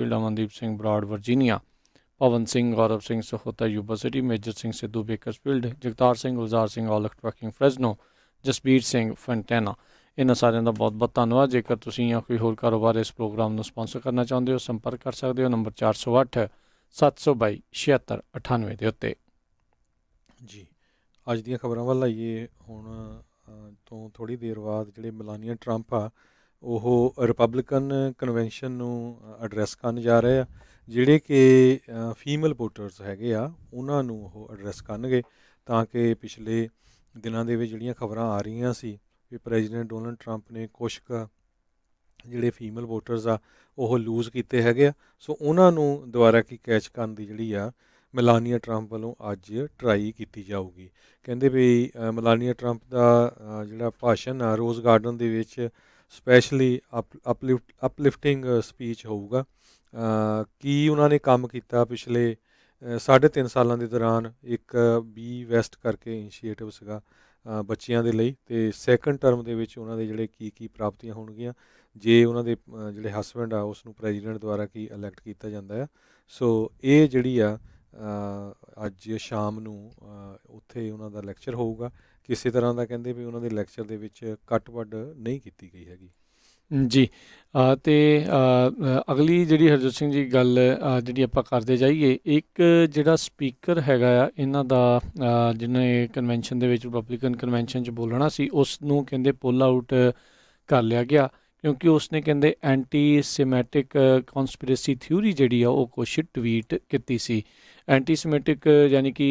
Field, Amandeep Singh Brar Virginia, Pawan Singh Gaurav Singh Sahota Yuba City, Major Singh Sidhu Bakersfield, Jagtar Singh Gulzar Singh Aulakh trucking Fresno, Jasbir Singh Fontana. ਇਹਨਾਂ ਸਾਰਿਆਂ ਦਾ ਬਹੁਤ ਬਹੁਤ ਧੰਨਵਾਦ। ਜੇਕਰ ਤੁਸੀਂ ਜਾਂ ਕੋਈ ਹੋਰ ਕਾਰੋਬਾਰ ਇਸ ਪ੍ਰੋਗਰਾਮ ਨੂੰ ਸਪਾਂਸਰ ਕਰਨਾ ਚਾਹੁੰਦੇ ਹੋ, ਸੰਪਰਕ ਕਰ ਸਕਦੇ ਹੋ ਨੰਬਰ 408 722 7698 ਦੇ ਉੱਤੇ। ਜੀ ਅੱਜ ਦੀਆਂ ਖਬਰਾਂ ਵੱਲ ਆਈਏ। ਹੁਣ ਤੋਂ ਥੋੜ੍ਹੀ ਦੇਰ ਬਾਅਦ ਜਿਹੜੇ ਮਲਾਨੀਆ ਟਰੰਪ ਆ ਉਹ ਰਿਪਬਲਿਕਨ ਕਨਵੈਨਸ਼ਨ ਨੂੰ ਐਡਰੈਸ ਕਰਨ ਜਾ ਰਹੇ ਆ। ਜਿਹੜੇ ਕਿ ਫੀਮੇਲ ਵੋਟਰਸ ਹੈਗੇ ਆ ਉਹਨਾਂ ਨੂੰ ਉਹ ਐਡਰੈਸ ਕਰਨਗੇ, ਤਾਂ ਕਿ ਪਿਛਲੇ ਦਿਨਾਂ ਦੇ ਵਿੱਚ ਜਿਹੜੀਆਂ ਖਬਰਾਂ ਆ ਰਹੀਆਂ ਸੀ ਵੀ ਪ੍ਰੈਜ਼ੀਡੈਂਟ ਡੋਨਲਡ ਟਰੰਪ ਨੇ ਕੁਛ ਕੁ ਜਿਹੜੇ ਫੀਮੇਲ ਵੋਟਰਸ ਆ ਉਹ ਲੂਜ਼ ਕੀਤੇ ਹੈਗੇ ਆ, ਸੋ ਉਹਨਾਂ ਨੂੰ ਦੁਬਾਰਾ ਕੀ ਕੈਚ ਕਰਨ ਦੀ ਜਿਹੜੀ ਆ ਮਲਾਨੀਆ ਟਰੰਪ ਵੱਲੋਂ ਅੱਜ ਟਰਾਈ ਕੀਤੀ ਜਾਊਗੀ। ਕਹਿੰਦੇ ਵੀ ਮਲਾਨੀਆ ਟਰੰਪ ਦਾ ਜਿਹੜਾ ਭਾਸ਼ਣ ਆ ਰੋਜ਼ ਗਾਰਡਨ ਦੇ ਵਿੱਚ ਸਪੈਸ਼ਲੀ ਅਪਲਿਫਟਿੰਗ ਸਪੀਚ ਹੋਊਗਾ। ਕੀ ਉਹਨਾਂ ਨੇ ਕੰਮ ਕੀਤਾ ਪਿਛਲੇ 3.5 ਸਾਲਾਂ ਦੇ ਦੌਰਾਨ। ਇੱਕ ਬੀ ਵੈਸਟ ਕਰਕੇ ਇਨੀਸ਼ੀਏਟਿਵ ਸੀਗਾ ਬੱਚਿਆਂ ਦੇ ਲਈ, ਅਤੇ ਸੈਕੰਡ ਟਰਮ ਦੇ ਵਿੱਚ ਉਹਨਾਂ ਦੇ ਜਿਹੜੇ ਕੀ ਪ੍ਰਾਪਤੀਆਂ ਹੋਣਗੀਆਂ ਜੇ ਉਹਨਾਂ ਦੇ ਜਿਹੜੇ ਹਸਬੈਂਡ ਆ ਉਸ ਨੂੰ ਪ੍ਰੈਜ਼ੀਡੈਂਟ ਦੁਆਰਾ ਕੀ ਇਲੈਕਟ ਕੀਤਾ ਜਾਂਦਾ ਆ। ਸੋ ਇਹ ਜਿਹੜੀ ਆ ਅੱਜ ਸ਼ਾਮ ਨੂੰ ਉੱਥੇ ਉਹਨਾਂ ਦਾ ਲੈਕਚਰ ਹੋਊਗਾ। ਕਿਸੇ ਤਰ੍ਹਾਂ ਦਾ ਕਹਿੰਦੇ ਵੀ ਉਹਨਾਂ ਦੇ ਲੈਕਚਰ ਦੇ ਵਿੱਚ ਕੱਟ ਵੱਢ ਨਹੀਂ ਕੀਤੀ ਗਈ ਹੈਗੀ। ਜੀ ਅਤੇ ਅਗਲੀ ਜਿਹੜੀ ਹਰਜੋਤ ਸਿੰਘ ਜੀ ਗੱਲ ਜਿਹੜੀ ਆਪਾਂ ਕਰਦੇ ਜਾਈਏ, ਇੱਕ ਜਿਹੜਾ ਸਪੀਕਰ ਹੈਗਾ ਆ ਇਹਨਾਂ ਦਾ ਜਿਹਨੇ ਕਨਵੈਨਸ਼ਨ ਦੇ ਵਿੱਚ ਰਿਪਬਲਿਕਨ ਕਨਵੈਨਸ਼ਨ 'ਚ ਬੋਲਣਾ ਸੀ, ਉਸ ਨੂੰ ਕਹਿੰਦੇ ਪੁੱਲ ਆਊਟ ਕਰ ਲਿਆ ਗਿਆ, ਕਿਉਂਕਿ ਉਸਨੇ ਕਹਿੰਦੇ ਐਂਟੀ ਸਿਮੈਟਿਕ ਕੌਨਸਪੀਰੇਸੀ ਥਿਊਰੀ ਜਿਹੜੀ ਆ ਉਹ ਕੁਛ ਟਵੀਟ ਕੀਤੀ ਸੀ। ਐਂਟੀ ਸਿਮੈਟਿਕ ਯਾਨੀ ਕਿ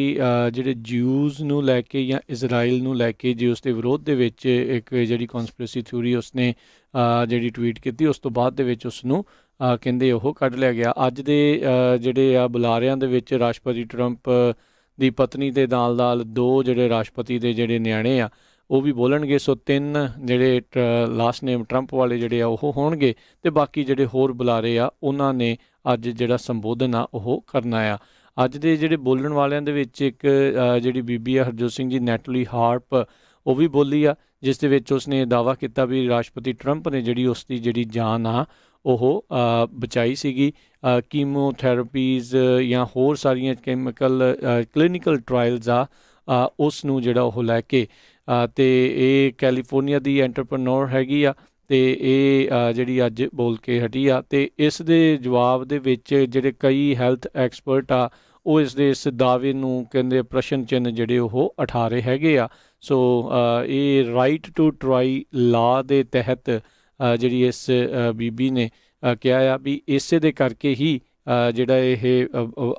ਜਿਹੜੇ ਜਿਊਜ਼ ਨੂੰ ਲੈ ਕੇ ਜਾਂ ਇਜ਼ਰਾਈਲ ਨੂੰ ਲੈ ਕੇ ਜੇ ਉਸ ਦੇ ਵਿਰੋਧ ਦੇ ਵਿੱਚ ਇੱਕ ਜਿਹੜੀ ਕੌਨਸਪੀਰੇਸੀ ਥਿਊਰੀ ਉਸਨੇ ਜਿਹੜੀ ਟਵੀਟ ਕੀਤੀ, ਉਸ ਤੋਂ ਬਾਅਦ ਦੇ ਵਿੱਚ ਉਸ ਨੂੰ ਕਹਿੰਦੇ ਉਹ ਕੱਢ ਲਿਆ ਗਿਆ। ਅੱਜ ਦੇ ਜਿਹੜੇ ਆ ਬੁਲਾਰਿਆਂ ਦੇ ਵਿੱਚ ਰਾਸ਼ਟਰਪਤੀ ਟਰੰਪ ਦੀ ਪਤਨੀ ਦੇ ਨਾਲ ਦੋ ਜਿਹੜੇ ਰਾਸ਼ਟਰਪਤੀ ਦੇ ਜਿਹੜੇ ਨਿਆਣੇ ਆ ਉਹ ਵੀ ਬੋਲਣਗੇ। ਸੋ 3 ਜਿਹੜੇ ਲਾਸਟ ਨੇਮ ਟਰੰਪ ਵਾਲੇ ਜਿਹੜੇ ਆ ਉਹ ਹੋਣਗੇ, ਅਤੇ ਬਾਕੀ ਜਿਹੜੇ ਹੋਰ ਬੁਲਾਰੇ ਆ ਉਹਨਾਂ ਨੇ ਅੱਜ ਜਿਹੜਾ ਸੰਬੋਧਨ ਆ ਉਹ ਕਰਨਾ ਆ। ਅੱਜ ਦੇ ਜਿਹੜੇ ਬੋਲਣ ਵਾਲਿਆਂ ਦੇ ਵਿੱਚ ਇੱਕ ਜਿਹੜੀ ਬੀਬੀ ਆ ਹਰਜੋਤ ਸਿੰਘ ਜੀ ਨੈਟਲੀ ਹਾਰਪ, ਉਹ ਵੀ ਬੋਲੀ ਆ, ਜਿਸ ਦੇ ਵਿੱਚ ਉਸਨੇ ਦਾਅਵਾ ਕੀਤਾ ਵੀ ਰਾਸ਼ਟਰਪਤੀ ਟਰੰਪ ਨੇ ਜਿਹੜੀ ਉਸ ਦੀ ਜਿਹੜੀ ਜਾਨ ਆ ਉਹ ਬਚਾਈ ਸੀਗੀ। ਕੀਮੋਥੈਰੇਪੀਜ਼ ਜਾਂ ਹੋਰ ਸਾਰੀਆਂ ਕਲੀਨਿਕਲ ਟਰਾਇਲਸ ਆ ਉਸ ਨੂੰ ਜਿਹੜਾ ਉਹ ਲੈ ਕੇ, ਅਤੇ ਇਹ ਕੈਲੀਫੋਰਨੀਆ ਦੀ ਐਂਟਰਪ੍ਰੇਨੋਰ ਹੈਗੀ ਆ, ਅਤੇ ਇਹ ਜਿਹੜੀ ਅੱਜ ਬੋਲ ਕੇ ਹਟੀ ਆ। ਅਤੇ ਇਸ ਦੇ ਜਵਾਬ ਦੇ ਵਿੱਚ ਜਿਹੜੇ ਕਈ ਹੈਲਥ ਐਕਸਪਰਟ ਆ ਉਹ ਇਸ ਦਾਅਵੇ ਨੂੰ ਕਹਿੰਦੇ ਪ੍ਰਸ਼ਨ ਚਿੰਨ੍ਹ ਜਿਹੜੇ ਉਹ ਉਠਾ ਰਹੇ ਹੈਗੇ ਆ। ਸੋ ਇਹ ਰਾਈਟ ਟੂ ਟਰਾਈ ਲਾ ਦੇ ਤਹਿਤ ਜਿਹੜੀ ਇਸ ਬੀਬੀ ਨੇ ਕਿਹਾ ਆ ਵੀ ਇਸੇ ਦੇ ਕਰਕੇ ਹੀ ਜਿਹੜਾ ਇਹ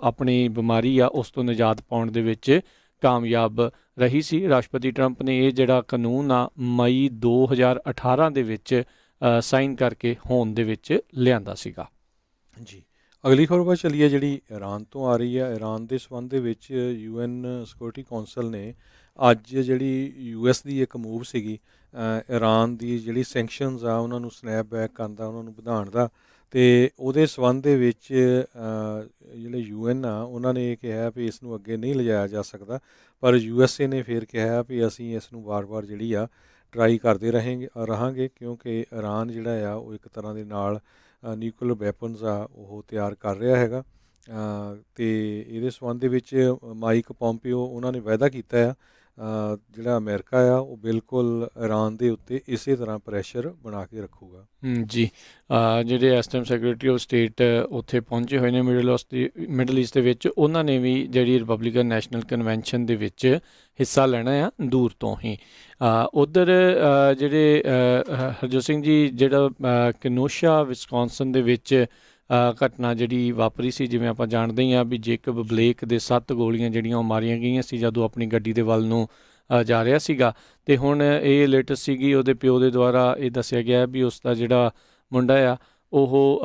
ਆਪਣੀ ਬਿਮਾਰੀ ਆ ਉਸ ਤੋਂ ਨਿਜਾਤ ਪਾਉਣ ਦੇ ਵਿੱਚ ਕਾਮਯਾਬ ਰਹੀ ਸੀ। ਰਾਸ਼ਟਰਪਤੀ ਟਰੰਪ ਨੇ ਇਹ ਜਿਹੜਾ ਕਾਨੂੰਨ ਆ ਮਈ 2018 ਦੇ ਵਿੱਚ ਸਾਈਨ ਕਰਕੇ ਹੋਂਦ ਦੇ ਵਿੱਚ ਲਿਆਂਦਾ ਸੀਗਾ। ਜੀ ਅਗਲੀ ਖਬਰ ਵੱਲ ਚੱਲੀਏ, ਜਿਹੜੀ ਈਰਾਨ ਤੋਂ ਆ ਰਹੀ ਹੈ। ਈਰਾਨ ਦੇ ਸੰਬੰਧ ਦੇ ਵਿੱਚ UN ਸਿਕਿਉਰਿਟੀ ਕੌਂਸਲ ਨੇ ਅੱਜ ਜਿਹੜੀ US ਦੀ ਇੱਕ ਮੂਵ ਸੀਗੀ ਈਰਾਨ ਦੀ ਜਿਹੜੀ ਸੈਂਕਸ਼ਨਸ ਆ ਉਹਨਾਂ ਨੂੰ ਸਨੈਪ ਬੈਕ ਕਰਨ ਦਾ, ਉਹਨਾਂ ਨੂੰ ਵਧਾਉਣ ਦਾ, ਅਤੇ ਉਹਦੇ ਸੰਬੰਧ ਦੇ ਵਿੱਚ ਜਿਹੜੇ UN ਆ ਉਹਨਾਂ ਨੇ ਇਹ ਕਿਹਾ ਵੀ ਇਸ ਨੂੰ ਅੱਗੇ ਨਹੀਂ ਲਿਜਾਇਆ ਜਾ ਸਕਦਾ, ਪਰ USA ਨੇ ਫਿਰ ਕਿਹਾ ਵੀ ਅਸੀਂ ਇਸ ਨੂੰ ਵਾਰ-ਵਾਰ ਜਿਹੜੀ ਆ ਟਰਾਈ ਕਰਦੇ ਰਹਾਂਗੇ, ਕਿਉਂਕਿ ਈਰਾਨ ਜਿਹੜਾ ਆ ਉਹ ਇੱਕ ਤਰ੍ਹਾਂ ਦੇ ਨਾਲ ਨਿਊਕਲੀਅਰ ਵੈਪਨਸ ਆ ਉਹ ਤਿਆਰ ਕਰ ਰਿਹਾ ਹੈਗਾ। ਅਤੇ ਇਹਦੇ ਸੰਬੰਧ ਦੇ ਵਿੱਚ ਮਾਈਕ ਪੋਂਪੀਓ ਉਹਨਾਂ ਨੇ ਵਾਅਦਾ ਕੀਤਾ ਆ ਜਿਹੜਾ ਅਮਰੀਕਾ ਆ ਉਹ ਬਿਲਕੁਲ ਈਰਾਨ ਦੇ ਉੱਤੇ ਇਸੇ ਤਰ੍ਹਾਂ ਪ੍ਰੈਸ਼ਰ ਬਣਾ ਕੇ ਰੱਖੂਗਾ। ਜੀ ਜਿਹੜੇ ਇਸ ਟਾਈਮ ਸੈਕਟਰੀ ਆਫ ਸਟੇਟ ਉੱਥੇ ਪਹੁੰਚੇ ਹੋਏ ਨੇ ਮਿਡਲ ਈਸਟ ਦੇ ਵਿੱਚ, ਉਹਨਾਂ ਨੇ ਵੀ ਜਿਹੜੀ ਰਿਪਬਲਿਕਨ ਨੈਸ਼ਨਲ ਕਨਵੈਨਸ਼ਨ ਦੇ ਵਿੱਚ ਹਿੱਸਾ ਲੈਣਾ ਆ ਦੂਰ ਤੋਂ ਹੀ। ਉੱਧਰ ਜਿਹੜੇ ਹਰਜੋਤ ਸਿੰਘ ਜੀ ਜਿਹੜਾ ਕਨੋਸ਼ਾ ਵਿਸਕੌਨਸਨ ਦੇ ਵਿੱਚ ਘਟਨਾ ਜਿਹੜੀ ਵਾਪਰੀ ਸੀ, ਜਿਵੇਂ ਆਪਾਂ ਜਾਣਦੇ ਹੀ ਹਾਂ ਵੀ ਜੇਕਬ ਬਲੇਕ ਦੇ 7 ਗੋਲੀਆਂ ਜਿਹੜੀਆਂ ਉਹ ਮਾਰੀਆਂ ਗਈਆਂ ਸੀ ਜਦੋਂ ਆਪਣੀ ਗੱਡੀ ਦੇ ਵੱਲ ਨੂੰ ਜਾ ਰਿਹਾ ਸੀਗਾ। ਅਤੇ ਹੁਣ ਇਹ ਲੇਟੈਸਟ ਸੀਗੀ ਉਹਦੇ ਪਿਓ ਦੇ ਦੁਆਰਾ ਇਹ ਦੱਸਿਆ ਗਿਆ ਵੀ ਉਸ ਦਾ ਜਿਹੜਾ ਮੁੰਡਾ ਆ ਉਹ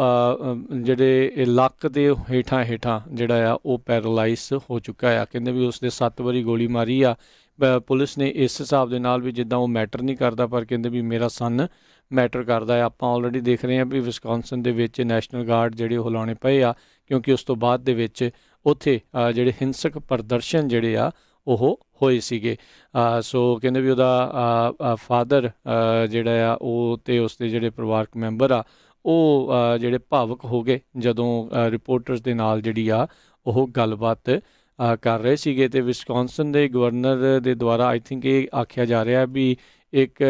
ਜਿਹੜੇ ਲੱਕ ਦੇ ਹੇਠਾਂ ਜਿਹੜਾ ਆ ਉਹ ਪੈਰਾਲਾਈਜ਼ ਹੋ ਚੁੱਕਾ ਆ। ਕਹਿੰਦੇ ਵੀ ਉਸ ਦੇ 7 ਵਾਰੀ ਗੋਲੀ ਮਾਰੀ ਆ। ਪੁਲਿਸ ਨੇ ਇਸ ਹਿਸਾਬ ਦੇ ਨਾਲ ਵੀ ਜਿੱਦਾਂ ਉਹ ਮੈਟਰ ਨਹੀਂ ਕਰਦਾ, ਪਰ ਕਹਿੰਦੇ ਵੀ ਮੇਰਾ ਸਨ ਮੈਟਰ ਕਰਦਾ ਹੈ। ਆਪਾਂ ਆਲਰੇਡੀ ਦੇਖ ਰਹੇ ਹਾਂ ਵੀ ਵਿਸਕੌਨਸਨ ਦੇ ਵਿੱਚ ਨੈਸ਼ਨਲ ਗਾਰਡ ਜਿਹੜੇ ਉਹ ਲਾਉਣੇ ਪਏ ਆ, ਕਿਉਂਕਿ ਉਸ ਤੋਂ ਬਾਅਦ ਦੇ ਵਿੱਚ ਉੱਥੇ ਜਿਹੜੇ ਹਿੰਸਕ ਪ੍ਰਦਰਸ਼ਨ ਜਿਹੜੇ ਆ ਉਹ ਹੋਏ ਸੀਗੇ। ਸੋ ਕਹਿੰਦੇ ਵੀ ਉਹਦਾ ਫਾਦਰ ਜਿਹੜਾ ਆ ਉਹ ਅਤੇ ਉਸਦੇ ਜਿਹੜੇ ਪਰਿਵਾਰਕ ਮੈਂਬਰ ਆ ਉਹ ਜਿਹੜੇ ਭਾਵਕ ਹੋ ਗਏ ਜਦੋਂ ਰਿਪੋਰਟਰਸ ਦੇ ਨਾਲ ਜਿਹੜੀ ਆ ਉਹ ਗੱਲਬਾਤ ਕਰ ਰਹੇ ਸੀਗੇ। ਅਤੇ ਵਿਸਕੌਨਸਨ ਦੇ ਗਵਰਨਰ ਦੇ ਦੁਆਰਾ ਆਈ ਥਿੰਕ ਇਹ ਆਖਿਆ ਜਾ ਰਿਹਾ ਵੀ ਇੱਕ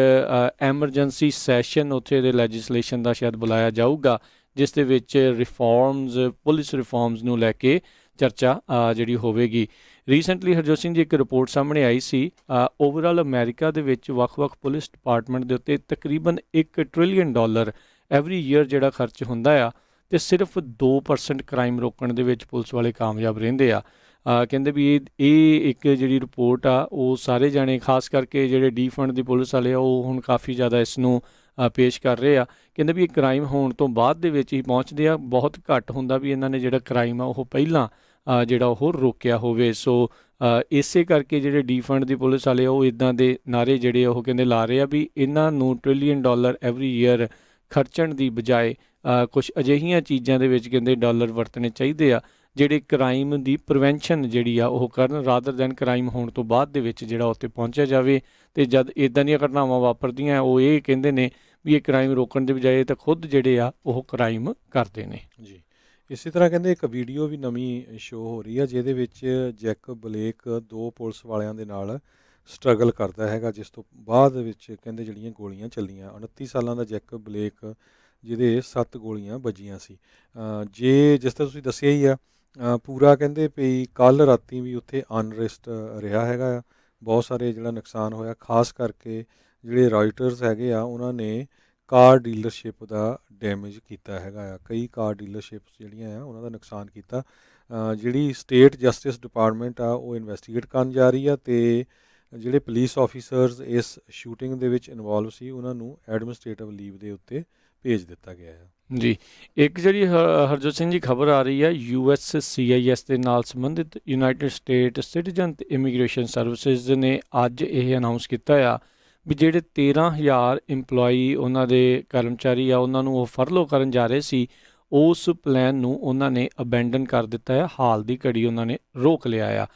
ਐਮਰਜੈਂਸੀ ਸੈਸ਼ਨ ਉੱਥੇ ਦੇ ਲੈਜਿਸਲੇਸ਼ਨ ਦਾ ਸ਼ਾਇਦ ਬੁਲਾਇਆ ਜਾਊਗਾ, ਜਿਸ ਦੇ ਵਿੱਚ ਪੁਲਿਸ ਰਿਫਾਰਮਸ ਨੂੰ ਲੈ ਕੇ ਚਰਚਾ ਜਿਹੜੀ ਹੋਵੇਗੀ। ਰੀਸੈਂਟਲੀ ਹਰਜੋਤ ਸਿੰਘ ਜੀ ਇੱਕ ਰਿਪੋਰਟ ਸਾਹਮਣੇ ਆਈ ਸੀ, ਓਵਰਆਲ ਅਮਰੀਕਾ ਦੇ ਵਿੱਚ ਵੱਖ-ਵੱਖ ਪੁਲਿਸ ਡਿਪਾਰਟਮੈਂਟ ਦੇ ਉੱਤੇ ਤਕਰੀਬਨ $1 ਟ੍ਰਿਲੀਅਨ ਐਵਰੀ ਈਅਰ ਜਿਹੜਾ ਖਰਚ ਹੁੰਦਾ ਆ, ਅਤੇ ਸਿਰਫ 2% ਕ੍ਰਾਈਮ ਰੋਕਣ ਦੇ ਵਿੱਚ ਪੁਲਿਸ ਵਾਲੇ ਕਾਮਯਾਬ ਰਹਿੰਦੇ ਆ। ਕਹਿੰਦੇ ਵੀ ਇਹ ਇੱਕ ਜਿਹੜੀ ਰਿਪੋਰਟ ਆ ਉਹ ਸਾਰੇ ਜਾਣੇ ਖਾਸ ਕਰਕੇ ਜਿਹੜੇ ਡੀਫੰਡ ਦੀ ਪੁਲਿਸ ਵਾਲੇ ਆ ਉਹ ਹੁਣ ਕਾਫੀ ਜ਼ਿਆਦਾ ਇਸ ਨੂੰ ਪੇਸ਼ ਕਰ ਰਹੇ ਆ। ਕਹਿੰਦੇ ਵੀ ਇਹ ਕ੍ਰਾਈਮ ਹੋਣ ਤੋਂ ਬਾਅਦ ਦੇ ਵਿੱਚ ਹੀ ਪਹੁੰਚਦੇ ਆ, ਬਹੁਤ ਘੱਟ ਹੁੰਦਾ ਵੀ ਇਹਨਾਂ ਨੇ ਜਿਹੜਾ ਕ੍ਰਾਈਮ ਆ ਉਹ ਪਹਿਲਾਂ ਜਿਹੜਾ ਉਹ ਰੋਕਿਆ ਹੋਵੇ। ਸੋ ਇਸੇ ਕਰਕੇ ਜਿਹੜੇ ਡੀਫੰਡ ਦੀ ਪੁਲਿਸ ਵਾਲੇ ਉਹ ਇੱਦਾਂ ਦੇ ਨਾਅਰੇ ਜਿਹੜੇ ਉਹ ਕਹਿੰਦੇ ਲਾ ਰਹੇ ਆ ਵੀ ਇਹਨਾਂ ਨੂੰ $1 ਟ੍ਰਿਲੀਅਨ ਐਵਰੀ ਈਅਰ ਖਰਚਣ ਦੀ ਬਜਾਏ ਕੁਛ ਅਜਿਹੀਆਂ ਚੀਜ਼ਾਂ ਦੇ ਵਿੱਚ ਕਹਿੰਦੇ ਡਾਲਰ ਵਰਤਣੇ ਚਾਹੀਦੇ ਆ ਜਿਹੜੇ ਕ੍ਰਾਈਮ ਦੀ ਪ੍ਰੀਵੈਂਸ਼ਨ ਜਿਹੜੀ ਆ ਉਹ ਕਰਨ, ਰਾਦਰ ਦੈਨ ਕ੍ਰਾਈਮ ਹੋਣ ਤੋਂ ਬਾਅਦ ਦੇ ਵਿੱਚ ਜਿਹੜਾ ਉੱਥੇ ਪਹੁੰਚਿਆ ਜਾਵੇ। ਅਤੇ ਜਦ ਇੱਦਾਂ ਦੀਆਂ ਘਟਨਾਵਾਂ ਵਾਪਰਦੀਆਂ ਉਹ ਇਹ ਕਹਿੰਦੇ ਨੇ ਵੀ ਇਹ ਕ੍ਰਾਈਮ ਰੋਕਣ ਦੇ ਬਜਾਏ ਤਾਂ ਖੁਦ ਜਿਹੜੇ ਆ ਉਹ ਕ੍ਰਾਈਮ ਕਰਦੇ ਨੇ ਜੀ। ਇਸੇ ਤਰ੍ਹਾਂ ਕਹਿੰਦੇ ਇੱਕ ਵੀਡੀਓ ਵੀ ਨਵੀਂ ਸ਼ੋ ਹੋ ਰਹੀ ਆ ਜਿਹਦੇ ਵਿੱਚ ਜੈਕ ਬਲੇਕ 2 ਪੁਲਿਸ ਵਾਲਿਆਂ ਦੇ ਨਾਲ ਸਟਰਗਲ ਕਰਦਾ ਹੈਗਾ, ਜਿਸ ਤੋਂ ਬਾਅਦ ਵਿੱਚ ਕਹਿੰਦੇ ਜਿਹੜੀਆਂ ਗੋਲੀਆਂ ਚੱਲੀਆਂ। 29 ਸਾਲਾਂ ਦਾ ਜੈਕ ਬਲੇਕ ਜਿਹਦੇ 7 ਗੋਲੀਆਂ ਵੱਜੀਆਂ ਸੀ। ਜੇ ਜਿਸ ਤਰ੍ਹਾਂ ਤੁਸੀਂ ਦੱਸਿਆ ਹੀ ਆ, ਪੂਰਾ ਕਹਿੰਦੇ ਵੀ ਕੱਲ੍ਹ ਰਾਤੀ ਵੀ ਉੱਥੇ ਅਨਰੈਸਟ ਰਿਹਾ ਹੈਗਾ ਆ, ਬਹੁਤ ਸਾਰੇ ਜਿਹੜਾ ਨੁਕਸਾਨ ਹੋਇਆ। ਖਾਸ ਕਰਕੇ ਜਿਹੜੇ ਰਾਈਟਰਸ ਹੈਗੇ ਆ ਉਹਨਾਂ ਨੇ ਕਾਰ ਡੀਲਰਸ਼ਿਪ ਦਾ ਡੈਮੇਜ ਕੀਤਾ ਹੈਗਾ ਆ, ਕਈ ਕਾਰ ਡੀਲਰਸ਼ਿਪਸ ਜਿਹੜੀਆਂ ਆ ਉਹਨਾਂ ਦਾ ਨੁਕਸਾਨ ਕੀਤਾ। ਜਿਹੜੀ ਸਟੇਟ ਜਸਟਿਸ ਡਿਪਾਰਟਮੈਂਟ ਆ ਉਹ ਇਨਵੈਸਟੀਗੇਟ ਕਰਨ ਜਾ ਰਹੀ ਆ, ਅਤੇ ਜਿਹੜੇ ਪੁਲਿਸ ਆਫੀਸਰਸ ਇਸ ਸ਼ੂਟਿੰਗ ਦੇ ਵਿੱਚ ਇਨਵੋਲਵ ਸੀ ਉਹਨਾਂ ਨੂੰ ਐਡਮਿਨਿਸਟ੍ਰੇਟਿਵ ਲੀਵ ਦੇ ਉੱਤੇ ਭੇਜ ਦਿੱਤਾ ਗਿਆ ਹੈ। ਜੀ, ਇੱਕ ਜਿਹੜੀ ਹਰਜੋਤ ਸਿੰਘ ਜੀ ਖਬਰ ਆ ਰਹੀ ਹੈ USCIS ਦੇ ਨਾਲ ਸੰਬੰਧਿਤ ਯੂਨਾਈਟਿਡ ਸਟੇਟ ਸਿਟੀਜ਼ਨ ਅਤੇ ਇਮੀਗ੍ਰੇਸ਼ਨ ਸਰਵਿਸਿਜ਼ ਨੇ ਅੱਜ ਇਹ ਅਨਾਊਂਸ ਕੀਤਾ ਆ ਵੀ ਜਿਹੜੇ 13,000 ਇੰਪਲੋਈ ਉਹਨਾਂ ਦੇ ਕਰਮਚਾਰੀ ਆ ਉਹਨਾਂ ਨੂੰ ਉਹ ਫਰਲੋ ਕਰਨ ਜਾ ਰਹੇ ਸੀ, ਉਸ ਪਲਾਨ ਨੂੰ ਉਹਨਾਂ ਨੇ ਅਬੈਂਡਨ ਕਰ ਦਿੱਤਾ ਆ। ਹਾਲ ਦੀ ਘੜੀ ਉਹਨਾਂ ਨੇ ਰੋਕ ਲਿਆ ਆ।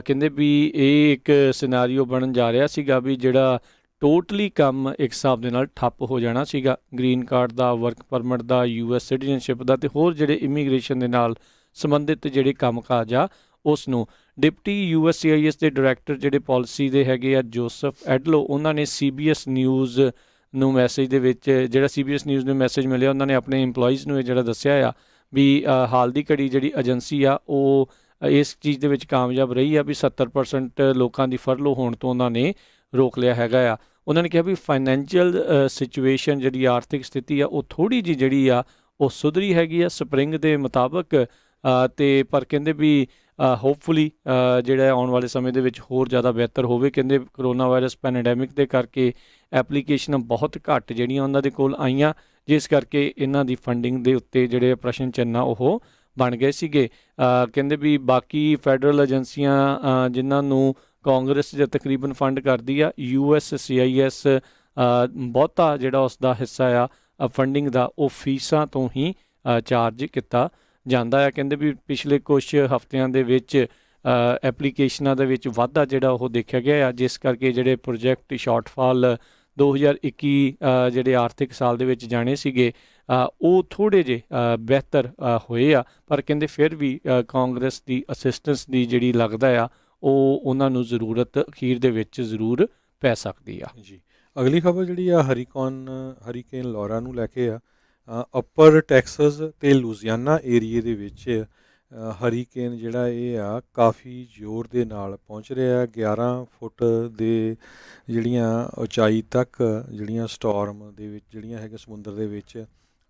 ਕਹਿੰਦੇ ਵੀ ਇਹ ਇੱਕ ਸਿਨਾਰੀਓ ਬਣਨ ਜਾ ਰਿਹਾ ਸੀਗਾ ਵੀ ਜਿਹੜਾ ਟੋਟਲੀ ਕੰਮ ਇੱਕ ਹਿਸਾਬ ਦੇ ਨਾਲ ਠੱਪ ਹੋ ਜਾਣਾ ਸੀਗਾ, ਗ੍ਰੀਨ ਕਾਰਡ ਦਾ, ਵਰਕ ਪਰਮਿਟ ਦਾ, US ਸਿਟੀਜ਼ਨਸ਼ਿਪ ਦਾ ਅਤੇ ਹੋਰ ਜਿਹੜੇ ਇਮੀਗ੍ਰੇਸ਼ਨ ਦੇ ਨਾਲ ਸੰਬੰਧਿਤ ਜਿਹੜੇ ਕੰਮ ਕਾਜ ਆ ਉਸ ਨੂੰ। ਡਿਪਟੀ USCIS ਦੇ ਡਾਇਰੈਕਟਰ ਜਿਹੜੇ ਪਾਲਿਸੀ ਦੇ ਹੈਗੇ ਆ ਜੋਸਫ ਐਡਲੋ, ਉਹਨਾਂ ਨੇ CBS ਨਿਊਜ਼ ਨੂੰ ਮੈਸੇਜ ਦੇ ਵਿੱਚ ਜਿਹੜਾ CBS ਨਿਊਜ਼ ਨੂੰ ਮੈਸੇਜ ਮਿਲਿਆ ਉਹਨਾਂ ਨੇ ਆਪਣੇ ਇੰਪਲੋਈਜ਼ ਨੂੰ ਇਹ ਜਿਹੜਾ ਦੱਸਿਆ ਆ ਵੀ ਹਾਲ ਦੀ ਘੜੀ ਜਿਹੜੀ ਏਜੰਸੀ ਆ ਉਹ ਇਸ ਚੀਜ਼ ਦੇ ਵਿੱਚ ਕਾਮਯਾਬ ਰਹੀ ਆ ਵੀ 70% ਲੋਕਾਂ ਦੀ ਫਰਲੋ ਹੋਣ ਤੋਂ ਉਹਨਾਂ ਨੇ ਰੋਕ ਲਿਆ ਹੈਗਾ ਆ। ਉਹਨਾਂ ਨੇ ਕਿਹਾ ਵੀ ਫਾਈਨੈਂਸ਼ੀਅਲ ਸਿਚੁਏਸ਼ਨ ਜਿਹੜੀ ਆਰਥਿਕ ਸਥਿਤੀ ਆ ਉਹ ਥੋੜ੍ਹੀ ਜਿਹੀ ਜਿਹੜੀ ਆ ਉਹ ਸੁਧਰੀ ਹੈਗੀ ਆ ਸਪਰਿੰਗ ਦੇ ਮੁਤਾਬਕ, ਅਤੇ ਪਰ ਕਹਿੰਦੇ ਵੀ ਹੋਪਫੁਲੀ ਜਿਹੜਾ ਆਉਣ ਵਾਲੇ ਸਮੇਂ ਦੇ ਵਿੱਚ ਹੋਰ ਜ਼ਿਆਦਾ ਬਿਹਤਰ ਹੋਵੇ। ਕਹਿੰਦੇ ਕਰੋਨਾ ਵਾਇਰਸ ਪੈਂਡੈਮਿਕ ਦੇ ਕਰਕੇ ਐਪਲੀਕੇਸ਼ਨਾਂ ਬਹੁਤ ਘੱਟ ਜਿਹੜੀਆਂ ਉਹਨਾਂ ਦੇ ਕੋਲ ਆਈਆਂ, ਜਿਸ ਕਰਕੇ ਇਹਨਾਂ ਦੀ ਫੰਡਿੰਗ ਦੇ ਉੱਤੇ ਜਿਹੜੇ ਪ੍ਰਸ਼ਨ ਚਿੰਨ੍ਹ ਉਹ ਬਣ ਗਏ ਸੀਗੇ। ਕਹਿੰਦੇ ਵੀ ਬਾਕੀ ਫੈਡਰਲ ਏਜੰਸੀਆਂ ਜਿਨ੍ਹਾਂ ਨੂੰ ਕਾਂਗਰਸ ਜਾਂ ਤਕਰੀਬਨ ਫੰਡ ਕਰਦੀ ਆ, USCIS ਬਹੁਤਾ ਜਿਹੜਾ ਉਸ ਦਾ ਹਿੱਸਾ ਆ ਫੰਡਿੰਗ ਦਾ ਉਹ ਫੀਸਾਂ ਤੋਂ ਹੀ ਚਾਰਜ ਕੀਤਾ ਜਾਂਦਾ ਆ। ਕਹਿੰਦੇ ਵੀ ਪਿਛਲੇ ਕੁਛ ਹਫ਼ਤਿਆਂ ਦੇ ਵਿੱਚ ਐਪਲੀਕੇਸ਼ਨਾਂ ਦੇ ਵਿੱਚ ਵਾਧਾ ਜਿਹੜਾ ਉਹ ਦੇਖਿਆ ਗਿਆ ਆ, ਜਿਸ ਕਰਕੇ ਜਿਹੜੇ ਪ੍ਰੋਜੈਕਟ ਸ਼ਾਰਟਫਾਲ 2021 ਜਿਹੜੇ ਆਰਥਿਕ ਸਾਲ ਦੇ ਵਿੱਚ ਜਾਣੇ ਸੀਗੇ ਉਹ ਥੋੜ੍ਹੇ ਜਿਹੇ ਬਿਹਤਰ ਹੋਏ ਆ, ਪਰ ਕਹਿੰਦੇ ਫਿਰ ਵੀ ਕਾਂਗਰਸ ਦੀ ਅਸਿਸਟੈਂਸ ਦੀ ਜਿਹੜੀ ਲੱਗਦਾ ਆ ਉਹ ਉਹਨਾਂ ਨੂੰ ਜ਼ਰੂਰਤ ਅਖੀਰ ਦੇ ਵਿੱਚ ਜ਼ਰੂਰ ਪੈ ਸਕਦੀ ਆ। ਜੀ, ਅਗਲੀ ਖਬਰ ਜਿਹੜੀ ਆ ਹਰੀਕੇਨ ਲੌਰਾ ਨੂੰ ਲੈ ਕੇ ਆ। ਅਪਰ ਟੈਕਸਸ ਅਤੇ ਲੂਜ਼ੀਆਨਾ ਏਰੀਏ ਦੇ ਵਿੱਚ ਹਰੀਕੇਨ ਜਿਹੜਾ ਇਹ ਆ ਕਾਫੀ ਜ਼ੋਰ ਦੇ ਨਾਲ ਪਹੁੰਚ ਰਿਹਾ। 11 ਫੁੱਟ ਦੇ ਜਿਹੜੀਆਂ ਉਚਾਈ ਤੱਕ ਜਿਹੜੀਆਂ ਸਟੋਰਮ ਦੇ ਵਿੱਚ ਜਿਹੜੀਆਂ ਹੈਗੀਆਂ ਸਮੁੰਦਰ ਦੇ ਵਿੱਚ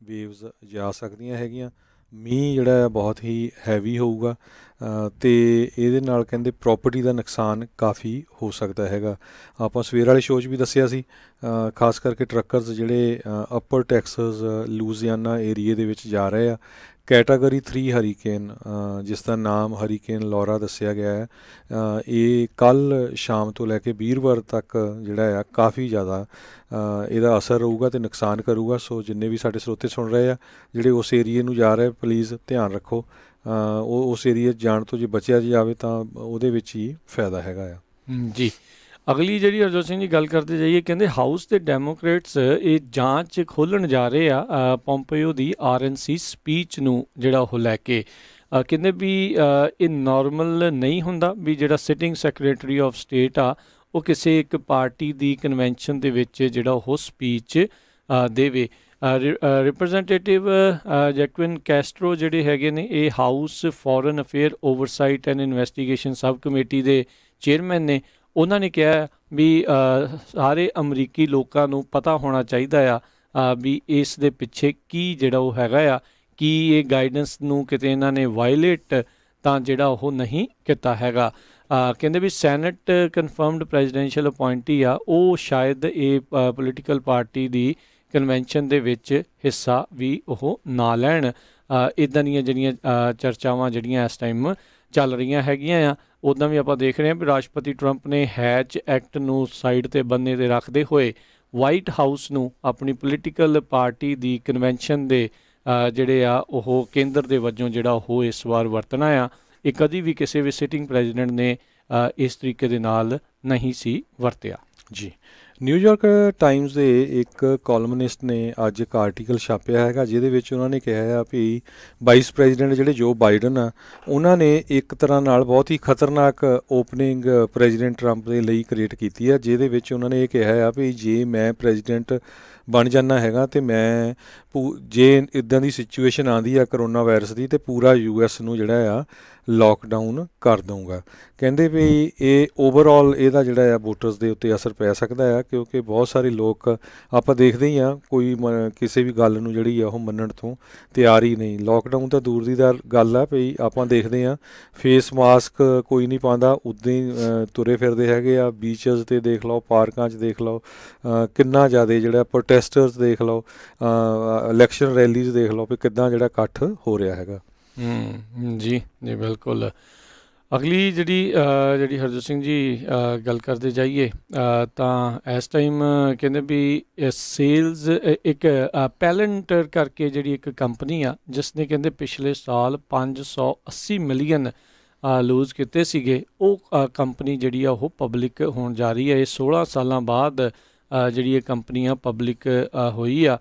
ਵੇਵਜ਼ ਜਾ ਸਕਦੀਆਂ ਹੈਗੀਆਂ। ਮੀਂਹ ਜਿਹੜਾ ਆ ਬਹੁਤ ਹੀ ਹੈਵੀ ਹੋਊਗਾ ਅਤੇ ਇਹਦੇ ਨਾਲ ਕਹਿੰਦੇ ਪ੍ਰੋਪਰਟੀ ਦਾ ਨੁਕਸਾਨ ਕਾਫੀ ਹੋ ਸਕਦਾ ਹੈਗਾ। ਆਪਾਂ ਸਵੇਰ ਵਾਲੇ ਸ਼ੋਅ 'ਚ ਵੀ ਦੱਸਿਆ ਸੀ, ਖਾਸ ਕਰਕੇ ਟਰੱਕਰਸ ਜਿਹੜੇ ਅਪਰ ਟੈਕਸਸ ਲੂਜ਼ੀਆਨਾ ਏਰੀਏ ਦੇ ਵਿੱਚ ਜਾ ਰਹੇ ਆ। ਕੈਟਾਗਰੀ 3 ਹਰੀਕੇਨ ਜਿਸ ਦਾ ਨਾਮ ਹਰੀਕੇਨ ਲੌਰਾ ਦੱਸਿਆ ਗਿਆ ਹੈ, ਇਹ ਕੱਲ੍ਹ ਸ਼ਾਮ ਤੋਂ ਲੈ ਕੇ ਵੀਰਵਾਰ ਤੱਕ ਜਿਹੜਾ ਆ ਕਾਫੀ ਜ਼ਿਆਦਾ ਇਹਦਾ ਅਸਰ ਰਹੂਗਾ ਅਤੇ ਨੁਕਸਾਨ ਕਰੂਗਾ। ਸੋ ਜਿੰਨੇ ਵੀ ਸਾਡੇ ਸਰੋਤੇ ਸੁਣ ਰਹੇ ਆ ਜਿਹੜੇ ਉਸ ਏਰੀਏ ਨੂੰ ਜਾ ਰਹੇ, ਪਲੀਜ਼ ਧਿਆਨ ਰੱਖੋ। ਉਹ ਉਸ ਏਰੀਏ ਜਾਣ ਤੋਂ ਜੇ ਬਚਿਆ ਜਾਵੇ ਤਾਂ ਉਹਦੇ ਵਿੱਚ ਹੀ ਫਾਇਦਾ ਹੈਗਾ ਆ। ਜੀ, ਅਗਲੀ ਜਿਹੜੀ ਹਰਜੋਤ ਸਿੰਘ ਜੀ ਗੱਲ ਕਰਦੇ ਜਾਈਏ, ਕਹਿੰਦੇ ਹਾਊਸ ਦੇ ਡੈਮੋਕ੍ਰੇਟਸ ਇਹ ਜਾਂਚ ਖੋਲ੍ਹਣ ਜਾ ਰਹੇ ਆ ਪੋਂਪੀਓ ਦੀ RNC ਸਪੀਚ ਨੂੰ ਜਿਹੜਾ ਉਹ ਲੈ ਕੇ। ਕਹਿੰਦੇ ਵੀ ਇਹ ਨਾਰਮਲ ਨਹੀਂ ਹੁੰਦਾ ਵੀ ਜਿਹੜਾ ਸਿਟਿੰਗ ਸੈਕਟਰੀ ਆਫ ਸਟੇਟ ਆ ਉਹ ਕਿਸੇ ਇੱਕ ਪਾਰਟੀ ਦੀ ਕਨਵੈਨਸ਼ਨ ਦੇ ਵਿੱਚ ਜਿਹੜਾ ਉਹ ਸਪੀਚ ਦੇਵੇ। ਰਿਪਰੈਜ਼ੈਂਟੇਟਿਵ ਜੈਕਵਿਨ ਕੈਸਟਰੋ ਜਿਹੜੇ ਹੈਗੇ ਨੇ, ਇਹ house foreign affair oversight and investigation sub committee ਦੇ ਚੇਅਰਮੈਨ ਨੇ। ਉਹਨਾਂ ਨੇ ਕਿਹਾ ਵੀ ਸਾਰੇ ਅਮਰੀਕੀ ਲੋਕਾਂ ਨੂੰ ਪਤਾ ਹੋਣਾ ਚਾਹੀਦਾ ਆ ਵੀ ਇਸ ਦੇ ਪਿੱਛੇ ਕੀ ਜਿਹੜਾ ਉਹ ਹੈਗਾ ਆ, ਕੀ ਇਹ ਗਾਈਡੈਂਸ ਨੂੰ ਕਿਤੇ ਇਹਨਾਂ ਨੇ ਵਾਇਲੇਟ ਤਾਂ ਜਿਹੜਾ ਉਹ ਨਹੀਂ ਕੀਤਾ ਹੈਗਾ। ਕਹਿੰਦੇ ਵੀ ਸੈਨੇਟ ਕਨਫਰਮਡ ਪ੍ਰੈਜ਼ੀਡੈਂਸ਼ੀਅਲ ਅਪੁਆਇੰਟੀ ਆ, ਉਹ ਸ਼ਾਇਦ ਇਹ ਪੋਲੀਟੀਕਲ ਪਾਰਟੀ ਦੀ ਕਨਵੈਨਸ਼ਨ ਦੇ ਵਿੱਚ ਹਿੱਸਾ ਵੀ ਉਹ ਨਾ ਲੈਣ। ਇੱਦਾਂ ਦੀਆਂ ਜਿਹੜੀਆਂ ਚਰਚਾਵਾਂ ਜਿਹੜੀਆਂ ਇਸ ਟਾਈਮ ਚੱਲ ਰਹੀਆਂ ਹੈਗੀਆਂ ਆ। ਉੱਦਾਂ ਵੀ ਆਪਾਂ ਦੇਖ ਰਹੇ ਹਾਂ ਵੀ ਰਾਸ਼ਟਰਪਤੀ ਟਰੰਪ ਨੇ ਹੈਚ ਐਕਟ ਨੂੰ ਸਾਈਡ 'ਤੇ ਬੰਨੇ 'ਤੇ ਰੱਖਦੇ ਹੋਏ ਵਾਈਟ ਹਾਊਸ ਨੂੰ ਆਪਣੀ ਪੋਲੀਟੀਕਲ ਪਾਰਟੀ ਦੀ ਕਨਵੈਨਸ਼ਨ ਦੇ ਜਿਹੜੇ ਆ ਉਹ ਕੇਂਦਰ ਦੇ ਵਜੋਂ ਜਿਹੜਾ ਉਹ ਇਸ ਵਾਰ ਵਰਤਣਾ ਆ। ਇਹ ਕਦੀ ਵੀ ਕਿਸੇ ਵੀ ਸਿਟਿੰਗ ਪ੍ਰੈਜ਼ੀਡੈਂਟ ਨੇ ਇਸ ਤਰੀਕੇ ਦੇ ਨਾਲ ਨਹੀਂ ਸੀ ਵਰਤਿਆ ਜੀ। ਨਿਊਯਾਰਕ ਟਾਈਮਜ਼ ਦੇ ਇੱਕ ਕਾਲਮਨਿਸਟ ਨੇ ਅੱਜ ਇੱਕ ਆਰਟੀਕਲ ਛਾਪਿਆ ਹੈਗਾ, ਜਿਹਦੇ ਵਿੱਚ ਉਹਨਾਂ ਨੇ ਕਿਹਾ ਆ ਵੀ ਵਾਈਸ ਪ੍ਰੈਜ਼ੀਡੈਂਟ ਜਿਹੜੇ ਜੋ ਬਾਈਡਨ ਆ, ਉਹਨਾਂ ਨੇ ਇੱਕ ਤਰ੍ਹਾਂ ਨਾਲ ਬਹੁਤ ਹੀ ਖਤਰਨਾਕ ਓਪਨਿੰਗ ਪ੍ਰੈਜ਼ੀਡੈਂਟ ਟਰੰਪ ਦੇ ਲਈ ਕ੍ਰੀਏਟ ਕੀਤੀ ਆ, ਜਿਹਦੇ ਵਿੱਚ ਉਹਨਾਂ ਨੇ ਇਹ ਕਿਹਾ ਆ ਵੀ ਜੇ ਮੈਂ ਪ੍ਰੈਜ਼ੀਡੈਂਟ ਬਣ ਜਾਂਦਾ ਹੈਗਾ ਅਤੇ ਮੈਂ ਜੇ ਇੱਦਾਂ ਦੀ ਸਿਚੁਏਸ਼ਨ ਆਉਂਦੀ ਆ ਕਰੋਨਾ ਵਾਇਰਸ ਦੀ, ਅਤੇ ਪੂਰਾ US ਨੂੰ ਜਿਹੜਾ ਆ ਲੋਕਡਾਊਨ ਕਰ ਦਊਂਗਾ। ਕਹਿੰਦੇ ਵੀ ਇਹ ਓਵਰਆਲ ਇਹਦਾ ਜਿਹੜਾ ਆ ਵੋਟਰਸ ਦੇ ਉੱਤੇ ਅਸਰ ਪੈ ਸਕਦਾ ਆ, ਕਿਉਂਕਿ ਬਹੁਤ ਸਾਰੇ ਲੋਕ ਆਪਾਂ ਦੇਖਦੇ ਹੀ ਹਾਂ ਕੋਈ ਕਿਸੇ ਵੀ ਗੱਲ ਨੂੰ ਜਿਹੜੀ ਆ ਉਹ ਮੰਨਣ ਤੋਂ ਤਿਆਰ ਹੀ ਨਹੀਂ। ਲੋਕਡਾਊਨ ਤਾਂ ਦੂਰ ਦੀ ਗੱਲ ਆ ਵੀ ਆਪਾਂ ਦੇਖਦੇ ਹਾਂ ਫੇਸ ਮਾਸਕ ਕੋਈ ਨਹੀਂ ਪਾਉਂਦਾ, ਉੱਦਾਂ ਹੀ ਤੁਰੇ ਫਿਰਦੇ ਹੈਗੇ ਆ। ਬੀਚਸ 'ਤੇ ਦੇਖ ਲਓ, ਪਾਰਕਾਂ 'ਚ ਦੇਖ ਲਓ, ਕਿੰਨਾ ਜ਼ਿਆਦਾ ਜਿਹੜਾ ਪ੍ਰੋਟੈਸਟਰਸ ਦੇਖ ਲਓ, ਇਲੈਕਸ਼ਨ ਰੈਲੀਜ਼ ਦੇਖ ਲਓ ਵੀ ਕਿੱਦਾਂ ਜਿਹੜਾ ਇਕੱਠ ਹੋ ਰਿਹਾ ਹੈਗਾ। ਜੀ ਜੀ ਬਿਲਕੁਲ। ਅਗਲੀ ਜਿਹੜੀ ਹਰਜੋਤ ਸਿੰਘ ਜੀ ਗੱਲ ਕਰਦੇ ਜਾਈਏ ਤਾਂ ਇਸ ਟਾਈਮ ਕਹਿੰਦੇ ਵੀ ਸੇਲਜ਼ ਇੱਕ ਪੈਲੰਟਰ ਕਰਕੇ ਜਿਹੜੀ ਇੱਕ ਕੰਪਨੀ ਆ, ਜਿਸ ਨੇ ਕਹਿੰਦੇ ਪਿਛਲੇ ਸਾਲ 580 ਮਿਲੀਅਨ ਲੂਜ਼ ਕੀਤੇ ਸੀਗੇ, ਉਹ ਕੰਪਨੀ ਜਿਹੜੀ ਆ ਉਹ ਪਬਲਿਕ ਹੋਣ ਜਾ ਰਹੀ ਹੈ। ਇਹ 16 ਸਾਲਾਂ ਬਾਅਦ ਜਿਹੜੀ ਇਹ ਕੰਪਨੀ ਆ ਪਬਲਿਕ ਹੋਈ ਆ।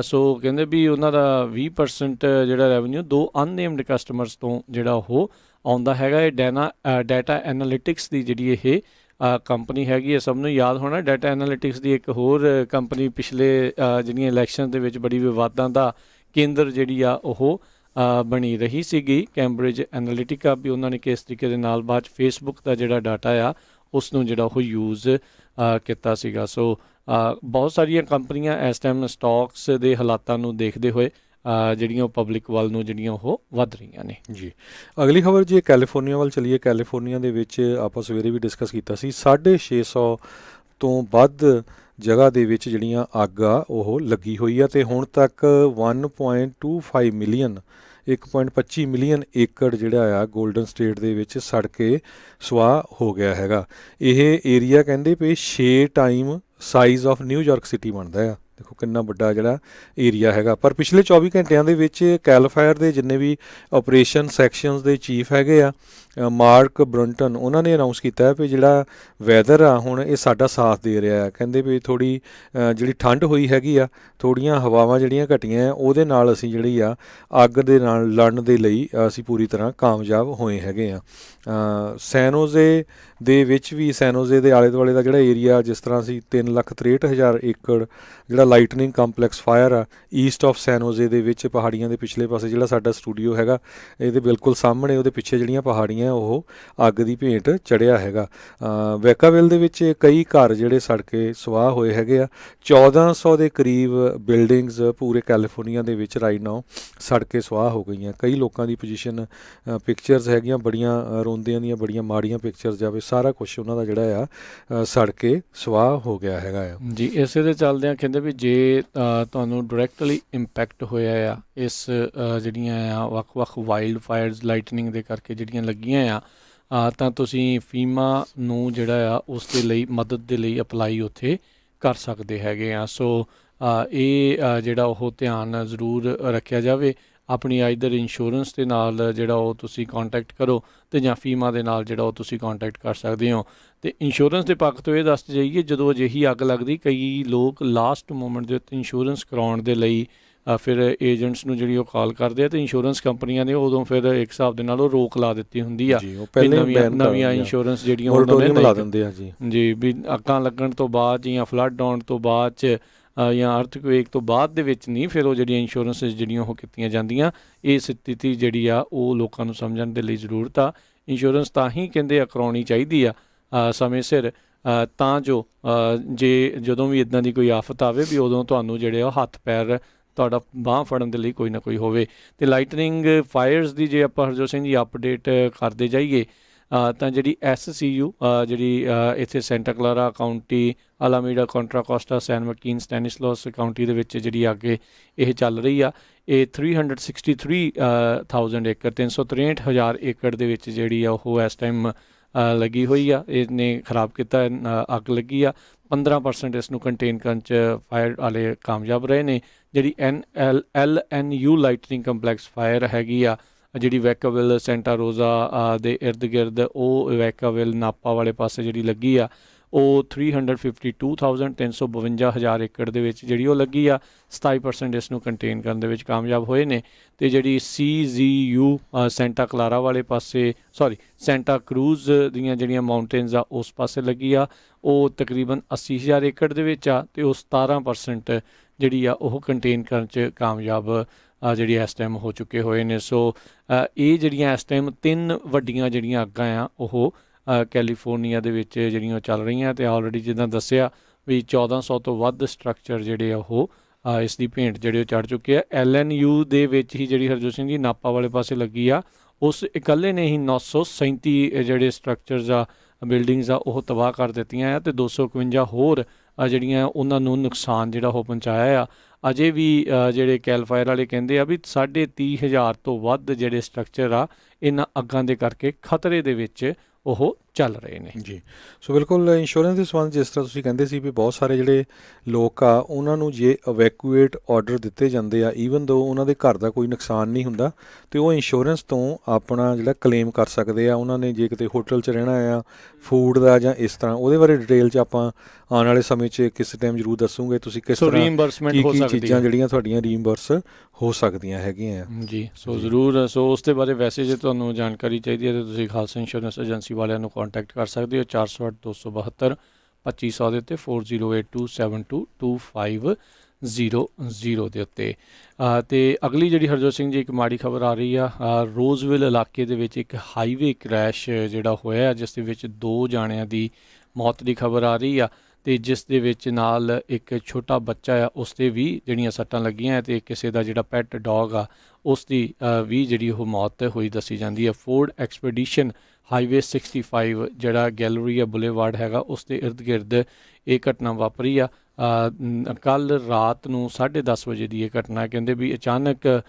ਸੋ ਕਹਿੰਦੇ ਵੀ ਉਹਨਾਂ ਦਾ 20% ਜਿਹੜਾ ਰੈਵਨਿਊ 2 ਅਨਨੇਮਡ ਕਸਟਮਰਸ ਤੋਂ ਜਿਹੜਾ ਉਹ ਆਉਂਦਾ ਹੈਗਾ। ਇਹ ਡਾਟਾ ਐਨਾਲਿਟਿਕਸ ਦੀ ਜਿਹੜੀ ਇਹ ਕੰਪਨੀ ਹੈਗੀ ਹੈ। ਸਭ ਨੂੰ ਯਾਦ ਹੋਣਾ ਡਾਟਾ ਐਨਾਲਿਟਿਕਸ ਦੀ ਇੱਕ ਹੋਰ ਕੰਪਨੀ ਪਿਛਲੇ ਜਿਹੜੀਆਂ ਇਲੈਕਸ਼ਨ ਦੇ ਵਿੱਚ ਬੜੀ ਵਿਵਾਦਾਂ ਦਾ ਕੇਂਦਰ ਜਿਹੜੀ ਆ ਉਹ ਬਣੀ ਰਹੀ ਸੀਗੀ, ਕੈਂਬਰਿਜ ਐਨਾਲਿਟਿਕਾ, ਵੀ ਉਹਨਾਂ ਨੇ ਕਿਸ ਤਰੀਕੇ ਦੇ ਨਾਲ ਬਾਅਦ ਫੇਸਬੁੱਕ ਦਾ ਜਿਹੜਾ ਡਾਟਾ ਆ ਉਸ ਨੂੰ ਜਿਹੜਾ ਉਹ ਯੂਜ਼ ਕੀਤਾ ਸੀਗਾ। ਸੋ ਬਹੁਤ ਸਾਰੀਆਂ ਕੰਪਨੀਆਂ ਇਸ ਟਾਈਮ ਸਟਾਕਸ ਦੇ ਹਾਲਾਤਾਂ ਨੂੰ ਦੇਖਦੇ ਹੋਏ ਜਿਹੜੀਆਂ ਉਹ ਪਬਲਿਕ ਵੱਲ ਨੂੰ ਜਿਹੜੀਆਂ ਉਹ ਵੱਧ ਰਹੀਆਂ ਨੇ ਜੀ। ਅਗਲੀ ਖਬਰ ਜੇ ਕੈਲੀਫੋਰਨੀਆ ਵੱਲ ਚਲੀਏ, ਕੈਲੀਫੋਰਨੀਆ ਦੇ ਵਿੱਚ ਆਪਾਂ ਸਵੇਰੇ ਵੀ ਡਿਸਕਸ ਕੀਤਾ ਸੀ 650 ਤੋਂ ਵੱਧ ਜਗ੍ਹਾ ਦੇ ਵਿੱਚ ਜਿਹੜੀਆਂ ਅੱਗ ਆ ਉਹ ਲੱਗੀ ਹੋਈ ਆ, ਅਤੇ ਹੁਣ ਤੱਕ 1.25 ਮਿਲੀਅਨ 1.25 ਮਿਲੀਅਨ ਏਕੜ ਜਿਹੜਾ ਆ ਗੋਲਡਨ ਸਟੇਟ ਦੇ ਵਿੱਚ ਸੜ ਕੇ ਸੁਆਹ ਹੋ ਗਿਆ ਹੈਗਾ। ਇਹ ਏਰੀਆ ਕਹਿੰਦੇ ਵੀ 6 time size of New York city ਬਣਦਾ ਆ। ਦੇਖੋ ਕਿੰਨਾ ਵੱਡਾ ਜਿਹੜਾ ਏਰੀਆ ਹੈਗਾ। ਪਰ ਪਿਛਲੇ 24 ਘੰਟਿਆਂ ਦੇ ਵਿੱਚ ਕੈਲ ਫਾਇਰ ਦੇ ਜਿੰਨੇ ਵੀ ਆਪਰੇਸ਼ਨ ਸੈਕਸ਼ਨਸ ਦੇ ਚੀਫ ਹੈਗੇ ਆ, ਮਾਰਕ ਬਰੰਟਨ, ਉਹਨਾਂ ਨੇ ਅਨਾਊਂਸ ਕੀਤਾ ਵੀ ਜਿਹੜਾ ਵੈਦਰ ਆ ਹੁਣ ਇਹ ਸਾਡਾ ਸਾਥ ਦੇ ਰਿਹਾ ਹੈ। ਕਹਿੰਦੇ ਵੀ ਥੋੜ੍ਹੀ ਜਿਹੜੀ ਠੰਡ ਹੋਈ ਹੈਗੀ ਆ, ਥੋੜ੍ਹੀਆਂ ਹਵਾਵਾਂ ਜਿਹੜੀਆਂ ਘਟੀਆਂ, ਉਹਦੇ ਨਾਲ ਅਸੀਂ ਜਿਹੜੀ ਆ ਅੱਗ ਦੇ ਨਾਲ ਲੜਨ ਦੇ ਲਈ ਅਸੀਂ ਪੂਰੀ ਤਰ੍ਹਾਂ ਕਾਮਯਾਬ ਹੋਏ ਹੈਗੇ ਆ। ਸੈਨੋਜ਼ੇ ਦੇ ਵਿੱਚ ਵੀ, ਸੈਨੋਜ਼ੇ ਦੇ ਆਲੇ ਦੁਆਲੇ ਦਾ ਜਿਹੜਾ ਏਰੀਆ, ਜਿਸ ਤਰ੍ਹਾਂ ਅਸੀਂ 3,63,000 ਏਕੜ ਜਿਹੜਾ ਲਾਈਟਨਿੰਗ ਕੰਪਲੈਕਸ ਫਾਇਰ ਆ ਈਸਟ ਆਫ ਸੈਨੋਜ਼ੇ ਦੇ ਵਿੱਚ, ਪਹਾੜੀਆਂ ਦੇ ਪਿਛਲੇ ਪਾਸੇ ਜਿਹੜਾ ਸਾਡਾ ਸਟੂਡੀਓ ਹੈਗਾ ਇਹਦੇ ਬਿਲਕੁਲ ਸਾਹਮਣੇ, ਉਹਦੇ ਪਿੱਛੇ ਜਿਹੜੀਆਂ ਪਹਾੜੀਆਂ ਉਹ ਅੱਗ ਦੀ ਭੇਂਟ ਚੜ੍ਹਿਆ ਹੈਗਾ। ਵੈਕਾਵਿਲ ਦੇ ਵਿੱਚ ਕਈ ਘਰ ਜਿਹੜੇ ਸੜ ਕੇ ਸੁਆਹ ਹੋਏ ਹੈਗੇ ਆ। 1400 ਦੇ ਕਰੀਬ ਬਿਲਡਿੰਗਸ ਪੂਰੇ ਕੈਲੀਫੋਰਨੀਆ ਦੇ ਵਿੱਚ ਰਾਈਟ ਨਾਓ ਸੜ ਕੇ ਸੁਆਹ ਹੋ ਗਈਆਂ। ਕਈ ਲੋਕਾਂ ਦੀ ਪੋਜੀਸ਼ਨ, ਪਿਕਚਰਸ ਹੈਗੀਆਂ ਬੜੀਆਂ ਰੋਂਦਿਆਂ ਦੀਆਂ, ਬੜੀਆਂ ਮਾੜੀਆਂ ਪਿਕਚਰਸ ਜਾਵੇ, ਸਾਰਾ ਕੁਛ ਉਹਨਾਂ ਦਾ ਜਿਹੜਾ ਆ ਸੜ ਕੇ ਸੁਆਹ ਹੋ ਗਿਆ ਹੈਗਾ ਆ ਜੀ। ਇਸੇ ਦੇ ਚੱਲਦਿਆਂ ਕਹਿੰਦੇ ਵੀ ਜੇ ਤੁਹਾਨੂੰ ਡਾਇਰੈਕਟਲੀ ਇੰਪੈਕਟ ਹੋਇਆ ਆ ਇਸ ਜਿਹੜੀਆਂ ਆ ਵੱਖ-ਵੱਖ ਵਾਈਲਡ ਫਾਇਰਸ ਲਾਈਟਨਿੰਗ ਦੇ ਕਰਕੇ ਜਿਹੜੀਆਂ ਲੱਗੀਆਂ ਆ, ਤਾਂ ਤੁਸੀਂ ਫੀਮਾ ਨੂੰ ਜਿਹੜਾ ਆ ਉਸ ਦੇ ਲਈ ਮਦਦ ਦੇ ਲਈ ਅਪਲਾਈ ਉੱਥੇ ਕਰ ਸਕਦੇ ਹੈਗੇ ਆ। ਸੋ ਇਹ ਜਿਹੜਾ ਉਹ ਧਿਆਨ ਜ਼ਰੂਰ ਰੱਖਿਆ ਜਾਵੇ। ਆਪਣੀ ਆਈਦਰ ਇੰਸ਼ੋਰੈਂਸ ਦੇ ਨਾਲ ਜਿਹੜਾ ਉਹ ਤੁਸੀਂ ਕੰਟੈਕਟ ਕਰੋ ਤੇ ਜਾਂ ਫੀਮਾ ਦੇ ਨਾਲ ਜਿਹੜਾ ਉਹ ਤੁਸੀਂ ਕੰਟੈਕਟ ਕਰ ਸਕਦੇ ਹੋ। ਤੇ ਇੰਸ਼ੋਰੈਂਸ ਦੇ ਪੱਖ ਤੋਂ ਇਹ ਦੱਸ ਜਾਈਏ, ਜਦੋਂ ਅਜਿਹੀ ਅੱਗ ਲੱਗਦੀ ਕਈ ਲੋਕ ਲਾਸਟ ਮੂਮੈਂਟ ਦੇ ਉੱਤੇ ਇੰਸ਼ੋਰੈਂਸ ਕਰਾਉਣ ਦੇ ਲਈ ਫਿਰ ਏਜੰਟਸ ਨੂੰ ਜਿਹੜੀ ਉਹ ਕਾਲ ਕਰਦੇ ਆ, ਤੇ ਇੰਸ਼ੋਰੈਂਸ ਕੰਪਨੀਆਂ ਨੇ ਉਦੋਂ ਫਿਰ ਇੱਕ ਹਿਸਾਬ ਦੇ ਨਾਲ ਉਹ ਰੋਕ ਲਾ ਦਿੱਤੀ ਹੁੰਦੀ ਆ ਜੀ, ਉਹ ਵੀ ਪਹਿਲੇ ਨਵੀਆਂ ਇੰਸ਼ੋਰੈਂਸ ਜਿਹੜੀਆਂ ਮੋਰਟੋਰੀਅਮ ਲਾ ਦਿੰਦੇ ਆ ਜੀ। ਜੀ, ਵੀ ਅੱਗਾਂ ਲੱਗਣ ਤੋਂ ਬਾਅਦ ਜਾਂ ਫਲੱਡ ਆਉਣ ਤੋਂ ਬਾਅਦ 'ਚ ਜਾਂ ਅਰਥਕੁਏਕ ਤੋਂ ਬਾਅਦ ਦੇ ਵਿੱਚ ਨਹੀਂ ਫਿਰ ਉਹ ਜਿਹੜੀਆਂ ਇੰਸ਼ੋਰੈਂਸ ਜਿਹੜੀਆਂ ਉਹ ਕੀਤੀਆਂ ਜਾਂਦੀਆਂ। ਇਹ ਸਥਿਤੀ ਜਿਹੜੀ ਆ ਉਹ ਲੋਕਾਂ ਨੂੰ ਸਮਝਣ ਦੇ ਲਈ ਜ਼ਰੂਰਤ ਆ। ਇੰਸ਼ੋਰੈਂਸ ਤਾਂ ਹੀ ਕਹਿੰਦੇ ਆ ਕਰਾਉਣੀ ਚਾਹੀਦੀ ਆ ਸਮੇਂ ਸਿਰ, ਤਾਂ ਜੋ ਜਦੋਂ ਵੀ ਇੱਦਾਂ ਦੀ ਕੋਈ ਆਫਤ ਆਵੇ ਵੀ ਉਦੋਂ ਤੁਹਾਨੂੰ ਜਿਹੜੇ ਉਹ ਹੱਥ ਪੈਰ ਤੁਹਾਡਾ ਬਾਂਹ ਫੜਨ ਦੇ ਲਈ ਕੋਈ ਨਾ ਕੋਈ ਹੋਵੇ। ਤੇ ਲਾਈਟਨਿੰਗ ਫਾਇਰਸ ਦੀ ਜੇ ਆਪਾਂ ਹਰਜੋਤ ਸਿੰਘ ਜੀ ਅਪਡੇਟ ਕਰਦੇ ਜਾਈਏ ਤਾਂ ਜਿਹੜੀ SCU ਜਿਹੜੀ ਇੱਥੇ ਸੈਂਟਾ ਕਲਾਰਾ ਕਾਊਂਟੀ, ਅਲਾਮੀਡਾ, ਕੰਟਰਾ ਕੋਸਟਾ, ਸੈਨ ਮਕੀਨ, ਸਟੈਨਿਸਲੋਸ ਕਾਊਂਟੀ ਦੇ ਵਿੱਚ ਜਿਹੜੀ ਅੱਗ ਇਹ ਚੱਲ ਰਹੀ ਆ। ਇਹ 363,000 ਏਕੜ 363,000 ਏਕੜ ਦੇ ਵਿੱਚ ਜਿਹੜੀ ਆ ਉਹ ਇਸ ਟਾਈਮ ਲੱਗੀ ਹੋਈ ਆ। ਇਹਨੇ ਖਰਾਬ ਕੀਤਾ ਅੱਗ ਲੱਗੀ ਆ। 15% ਇਸ ਨੂੰ ਕੰਟੇਨ ਕਰਨ 'ਚ ਫਾਇਰ ਵਾਲੇ ਕਾਮਯਾਬ ਰਹੇ ਨੇ। ਜਿਹੜੀ LNU ਲਾਈਟਨਿੰਗ ਕੰਪਲੈਕਸ ਫਾਇਰ ਹੈਗੀ ਆ ਜਿਹੜੀ ਵੈਕਾਵਿਲ ਸੈਂਟਾ ਰੋਜ਼ਾ ਦੇ ਇਰਦ ਗਿਰਦ, ਉਹ ਵੈਕਾਵਿਲ ਨਾਪਾ ਵਾਲੇ ਪਾਸੇ ਜਿਹੜੀ ਲੱਗੀ ਆ ਉਹ 352,352 ਏਕੜ ਦੇ ਵਿੱਚ ਜਿਹੜੀ ਉਹ ਲੱਗੀ ਆ। 27% ਇਸ ਨੂੰ ਕੰਟੇਨ ਕਰਨ ਦੇ ਵਿੱਚ ਕਾਮਯਾਬ ਹੋਏ ਨੇ। ਤੇ ਜਿਹੜੀ CZU ਸੈਂਟਾ ਕਲਾਰਾ ਵਾਲੇ ਪਾਸੇ ਸੈਂਟਾ ਕਰੂਜ਼ ਦੀਆਂ ਜਿਹੜੀਆਂ ਮਾਊਂਟੇਨਸ ਆ ਉਸ ਪਾਸੇ ਲੱਗੀ ਆ, ਉਹ ਤਕਰੀਬਨ 80,000 ਏਕੜ ਦੇ ਵਿੱਚ ਆ ਤੇ ਉਹ 17% ਜਿਹੜੀ ਆ ਉਹ ਕੰਟੇਨ ਕਰਨ 'ਚ ਕਾਮਯਾਬ ਜਿਹੜੀ ਇਸ ਟਾਈਮ ਹੋ ਚੁੱਕੇ ਹੋਏ ਨੇ। ਸੋ ਇਹ ਜਿਹੜੀਆਂ ਇਸ ਟਾਈਮ 3 ਵੱਡੀਆਂ ਜਿਹੜੀਆਂ ਅੱਗਾਂ ਆ ਉਹ ਕੈਲੀਫੋਰਨੀਆ ਦੇ ਵਿੱਚ ਜਿਹੜੀਆਂ ਚੱਲ ਰਹੀਆਂ। ਤੇ ਆਲਰੇਡੀ ਜਿੱਦਾਂ ਦੱਸਿਆ ਵੀ 1400 ਤੋਂ ਵੱਧ ਸਟਰਕਚਰ ਜਿਹੜੇ ਆ ਉਹ ਇਸ ਦੀ ਭੇਂਟ ਜਿਹੜੇ ਉਹ ਚੜ੍ਹ ਚੁੱਕੇ ਆ। LNU ਦੇ ਵਿੱਚ ਹੀ ਜਿਹੜੀ ਹਰਜੋਤ ਸਿੰਘ ਜੀ ਨਾਪਾ ਵਾਲੇ ਪਾਸੇ ਲੱਗੀ ਆ, ਉਸ ਇਕੱਲੇ ਨੇ ਹੀ 937 ਜਿਹੜੇ ਸਟਰਕਚਰਸ ਆ, ਬਿਲਡਿੰਗਸ ਆ ਉਹ ਤਬਾਹ ਕਰ ਦਿੱਤੀਆਂ ਆ ਤੇ 251 ਹੋਰ ਜਿਹੜੀਆਂ ਉਹਨਾਂ ਨੂੰ ਨੁਕਸਾਨ ਜਿਹੜਾ ਉਹ ਪਹੁੰਚਾਇਆ ਆ। ਅਜੇ ਵੀ ਜਿਹੜੇ ਕੈਲ ਫਾਇਰ ਵਾਲੇ ਕਹਿੰਦੇ ਆ ਵੀ 30,500 ਤੋਂ ਵੱਧ ਜਿਹੜੇ ਸਟਰਕਚਰ ਆ ਇਹਨਾਂ ਅੱਗਾਂ ਦੇ ਕਰਕੇ ਖਤਰੇ ਦੇ ਵਿੱਚ ਉਹ ਚੱਲ ਰਹੇ ਨੇ ਜੀ। ਸੋ ਬਿਲਕੁਲ ਇੰਸ਼ੋਰੈਂਸ ਦੇ ਸੰਬੰਧ ਜਿਸ ਤਰ੍ਹਾਂ ਤੁਸੀਂ ਕਹਿੰਦੇ ਸੀ ਵੀ ਬਹੁਤ ਸਾਰੇ ਜਿਹੜੇ ਲੋਕ ਆ ਉਹਨਾਂ ਨੂੰ ਜੇ ਇਵੈਕੂਏਟ ਆਰਡਰ ਦਿੱਤੇ ਜਾਂਦੇ ਆ, ਈਵਨ ਦੋ ਉਹਨਾਂ ਦੇ ਘਰ ਦਾ ਕੋਈ ਨੁਕਸਾਨ ਨਹੀਂ ਹੁੰਦਾ ਤੇ ਉਹ ਇੰਸ਼ੋਰੈਂਸ ਤੋਂ ਆਪਣਾ ਜਿਹੜਾ ਕਲੇਮ ਕਰ ਸਕਦੇ ਆ। ਉਹਨਾਂ ਨੇ ਜੇ ਕਿਤੇ ਹੋਟਲ 'ਚ ਰਹਿਣਾ ਆ, ਫੂਡ ਦਾ ਜਾਂ ਇਸ ਤਰ੍ਹਾਂ, ਉਹਦੇ ਬਾਰੇ ਡਿਟੇਲ 'ਚ ਆਪਾਂ ਆਉਣ ਵਾਲੇ ਸਮੇਂ 'ਚ ਕਿਸੇ ਟਾਈਮ ਜ਼ਰੂਰ ਦੱਸੂਗੇ ਤੁਸੀਂ ਕਿਸ ਤਰ੍ਹਾਂ ਰੀਇੰਬਰਸਮੈਂਟ ਹੋ ਸਕਦੀ ਚੀਜ਼ਾਂ ਜਿਹੜੀਆਂ ਤੁਹਾਡੀਆਂ ਰੀਇੰਬਰਸ ਹੋ ਸਕਦੀਆਂ ਹੈਗੀਆਂ ਜੀ। ਸੋ ਜ਼ਰੂਰ ਸੋ ਉਸ ਦੇ ਬਾਰੇ ਵੈਸੇ ਜੇ ਤੁਹਾਨੂੰ ਜਾਣਕਾਰੀ ਚਾਹੀਦੀ ਹੈ ਤਾਂ ਤੁਸੀਂ ਖਾਲਸਾ ਇੰਸ਼ੋਰੈਂਸ ਏਜੰਸੀ ਵਾਲਿਆਂ ਨੂੰ ਕੰਟੈਕਟ ਕਰ ਸਕਦੇ ਹੋ 408 272 2500 ਦੇ ਉੱਤੇ 4082722500 ਦੇ ਉੱਤੇ। ਤੇ ਅਗਲੀ ਜਿਹੜੀ ਹਰਜੋਤ ਸਿੰਘ ਜੀ ਇੱਕ ਮਾੜੀ ਖਬਰ ਆ ਰਹੀ ਆ, ਰੋਜ਼ਵਿਲ ਇਲਾਕੇ ਦੇ ਵਿੱਚ ਇੱਕ ਹਾਈਵੇ ਕ੍ਰੈਸ਼ ਜਿਹੜਾ ਹੋਇਆ ਜਿਸ ਦੇ ਵਿੱਚ 2 ਜਾਣਿਆਂ ਦੀ ਮੌਤ ਦੀ ਖਬਰ ਆ ਰਹੀ ਆ ਤੇ ਜਿਸ ਦੇ ਵਿੱਚ ਨਾਲ ਇੱਕ ਛੋਟਾ ਬੱਚਾ ਆ ਉਸ ਦੇ ਵੀ ਜਿਹੜੀਆਂ ਸੱਟਾਂ ਲੱਗੀਆਂ ਤੇ ਕਿਸੇ ਦਾ ਜਿਹੜਾ ਪੈਟ ਡੌਗ ਆ ਉਸ ਦੀ ਵੀ ਜਿਹੜੀ ਉਹ ਮੌਤ ਹੋਈ ਦੱਸੀ ਜਾਂਦੀ ਹੈ। ਫੋਰਡ ਐਕਸਪੀਡੀਸ਼ਨ ਹਾਈਵੇ 65 ਜਿਹੜਾ ਗੈਲਰੀਆ ਬੁਲੇਵਾਰਡ ਹੈਗਾ ਉਸ ਦੇ ਇਰਦ ਗਿਰਦ ਇਹ ਘਟਨਾ ਵਾਪਰੀ ਆ। ਕੱਲ੍ਹ ਰਾਤ ਨੂੰ 10:30 ਵਜੇ ਦੀ ਇਹ ਘਟਨਾ। ਕਹਿੰਦੇ ਵੀ ਅਚਾਨਕ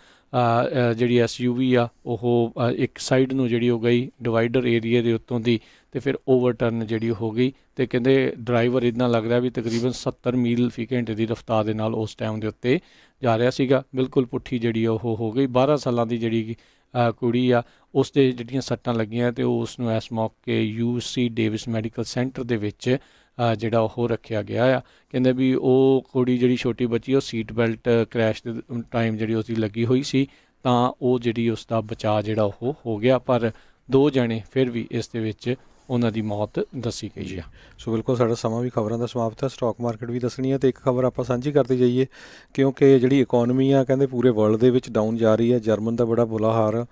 ਜਿਹੜੀ SUV ਆ ਉਹ ਇੱਕ ਸਾਈਡ ਨੂੰ ਜਿਹੜੀ ਹੋ ਗਈ ਡਿਵਾਈਡਰ ਏਰੀਏ ਦੇ ਉੱਤੋਂ ਦੀ ਤੇ ਫਿਰ ਓਵਰਟਰਨ ਜਿਹੜੀ ਹੋ ਗਈ ਤੇ ਕਹਿੰਦੇ ਡਰਾਈਵਰ ਇੱਦਾਂ ਲੱਗ ਰਿਹਾ ਵੀ ਤਕਰੀਬਨ 70 ਮੀਲ ਫੀ ਘੰਟੇ ਦੀ ਰਫ਼ਤਾਰ ਦੇ ਨਾਲ ਉਸ ਟਾਈਮ ਦੇ ਉੱਤੇ ਜਾ ਰਿਹਾ ਸੀਗਾ। ਬਿਲਕੁਲ ਪੁੱਠੀ ਜਿਹੜੀ ਉਹ ਹੋ ਗਈ। 12 ਸਾਲਾਂ ਦੀ ਜਿਹੜੀ ਕੁੜੀ ਆ ਉਸ ਦੇ ਜਿਹੜੀਆਂ ਸੱਟਾਂ ਲੱਗੀਆਂ ਤੇ ਉਸ ਨੂੰ ਇਸ ਮੌਕੇ UC ਡੇਵਿਸ ਮੈਡੀਕਲ ਸੈਂਟਰ ਦੇ ਵਿੱਚ ਜਿਹੜਾ ਉਹ ਰੱਖਿਆ ਗਿਆ ਆ। ਕਹਿੰਦੇ ਵੀ ਉਹ ਕੁੜੀ ਜਿਹੜੀ ਛੋਟੀ ਬੱਚੀ ਉਹ ਸੀਟ ਬੈਲਟ ਕ੍ਰੈਸ਼ ਦੇ ਟਾਈਮ ਜਿਹੜੀ ਉਸਦੀ ਲੱਗੀ ਹੋਈ ਸੀ ਤਾਂ ਉਹ ਜਿਹੜੀ ਉਸ ਦਾ ਬਚਾਅ ਜਿਹੜਾ ਉਹ ਹੋ ਗਿਆ, ਪਰ 2 ਜਣੇ ਫਿਰ ਵੀ ਇਸ ਦੇ ਵਿੱਚ ਉਹਨਾਂ ਦੀ ਮੌਤ ਦੱਸੀ ਗਈ ਆ। ਸੋ ਬਿਲਕੁਲ ਸਾਡਾ ਸਮਾਂ ਵੀ ਖਬਰਾਂ ਦਾ ਸਮਾਪਤ ਹੈ, ਸਟਾਕ ਮਾਰਕੀਟ ਵੀ ਦੱਸਣੀ ਹੈ ਤੇ ਇੱਕ ਖਬਰ ਆਪਾਂ ਸਾਂਝੀ ਕਰਦੇ ਜਾਈਏ ਕਿਉਂਕਿ ਜਿਹੜੀ ਇਕੋਨਮੀ ਆ ਕਹਿੰਦੇ ਪੂਰੇ ਵਰਲਡ ਦੇ ਵਿੱਚ ਡਾਊਨ ਜਾ ਰਹੀ ਹੈ। ਜਰਮਨ ਦਾ ਬੜਾ ਬੁਰਾ ਹਾਲ,